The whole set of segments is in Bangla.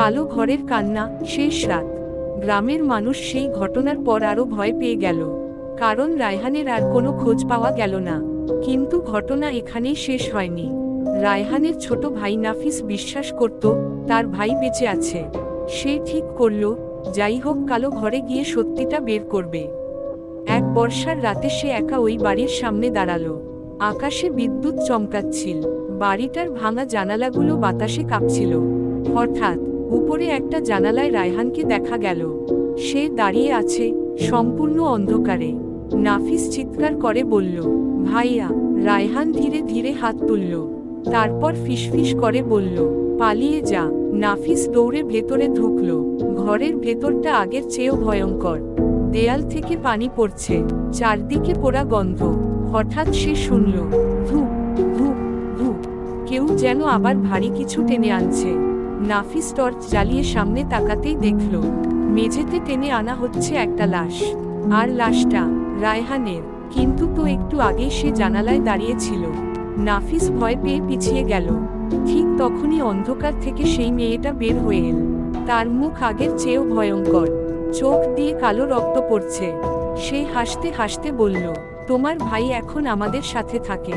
কালো ঘরের কান্না, শেষ রাত। গ্রামের মানুষ সেই ঘটনার পর আরও ভয় পেয়ে গেল, কারণ রায়হানের আর কোনো খোঁজ পাওয়া গেল না। কিন্তু ঘটনা এখানেই শেষ হয়নি। রায়হানের ছোট ভাই নাফিস বিশ্বাস করত তার ভাই বেঁচে আছে। সে ঠিক করল, যাই হোক কালো ঘরে গিয়ে সত্যিটা বের করবে। এক বর্ষার রাতে সে একা ওই বাড়ির সামনে দাঁড়ালো। আকাশে বিদ্যুৎ চমকাচ্ছিল, বাড়িটার ভাঙা জানালাগুলো বাতাসে কাঁপছিল। হঠাৎ উপরে একটা জানালায় রায়হানকে দেখা গেল। সে দাঁড়িয়ে আছে, সম্পূর্ণ অন্ধকারে। নাফিস চিৎকার করে বলল, ভাইয়া। রায়হান ধীরে ধীরে হাত তুলল, তারপর ফিসফিস করে বলল, পালিয়ে যা। নাফিস দৌড়ে ভেতরে ঢুকল। ঘরের ভেতরটা আগের চেয়েও ভয়ঙ্কর। দেয়াল থেকে পানি পড়ছে, চারদিকে পোড়া গন্ধ। হঠাৎ সে শুনল, ধুপ ধুপ ধুপ, কেউ যেন আবার ভারী কিছু টেনে আনছে। নাফিস টর্চ জ্বালিয়ে সামনে তাকাতেই দেখল, মেঝেতে টেনে আনা হচ্ছে একটা লাশ। আর লাশটা রায়হানের। কিন্তু তো একটু আগেই সে জানালায় দাঁড়িয়ে ছিল। নাফিস ভয় পেয়ে পিছিয়ে গেল। ঠিক তখনই অন্ধকার থেকে সেই মেয়েটা বের হয়ে এল। তার মুখ আগের চেয়েও ভয়ঙ্কর, চোখ দিয়ে কালো রক্ত পড়ছে। সে হাসতে হাসতে বলল, তোমার ভাই এখন আমাদের সাথে থাকে।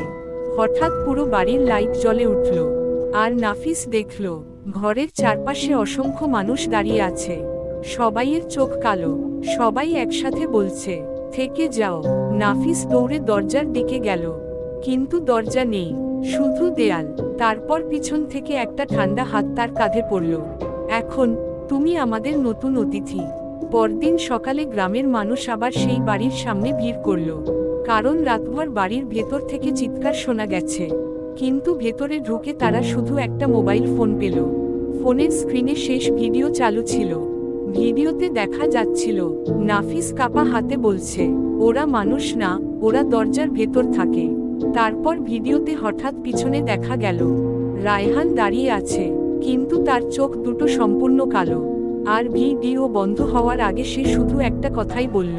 হঠাৎ পুরো বাড়ির লাইট জ্বলে উঠল, আর নাফিস দেখল ঘরের চারপাশে অসংখ্য মানুষ দাঁড়িয়ে আছে। সবাইয়ের চোখ কালো, সবাই একসাথে বলছে, থেকে যাও। নাফিস দৌড়ে দরজার দিকে গেল, কিন্তু দরজা নেই, শুধু দেয়াল। তারপর পিছন থেকে একটা ঠান্ডা হাত তার কাঁধে পড়ল, এখন তুমি আমাদের নতুন অতিথি। পরদিন সকালে গ্রামের মানুষ আবার সেই বাড়ির সামনে ভিড় করল, কারণ রাতভর বাড়ির ভেতর থেকে চিৎকার শোনা গেছে। কিন্তু ভেতরে ঢুকে তারা শুধু একটা মোবাইল ফোন পেল। ফোনের স্ক্রিনে শেষ ভিডিও চালু ছিল। ভিডিওতে দেখা যাচ্ছিল নাফিস কাপা হাতে বলছে, ওরা মানুষ না, ওরা দরজার ভেতর থাকে। তারপর ভিডিওতে হঠাৎ পিছনে দেখা গেল রায়হান দাঁড়িয়ে আছে, কিন্তু তার চোখ দুটো সম্পূর্ণ কালো। আর ভিডিও বন্ধ হওয়ার আগে সে শুধু একটা কথাই বলল,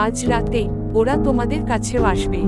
আজ রাতে ওরা তোমাদের কাছেও আসবে।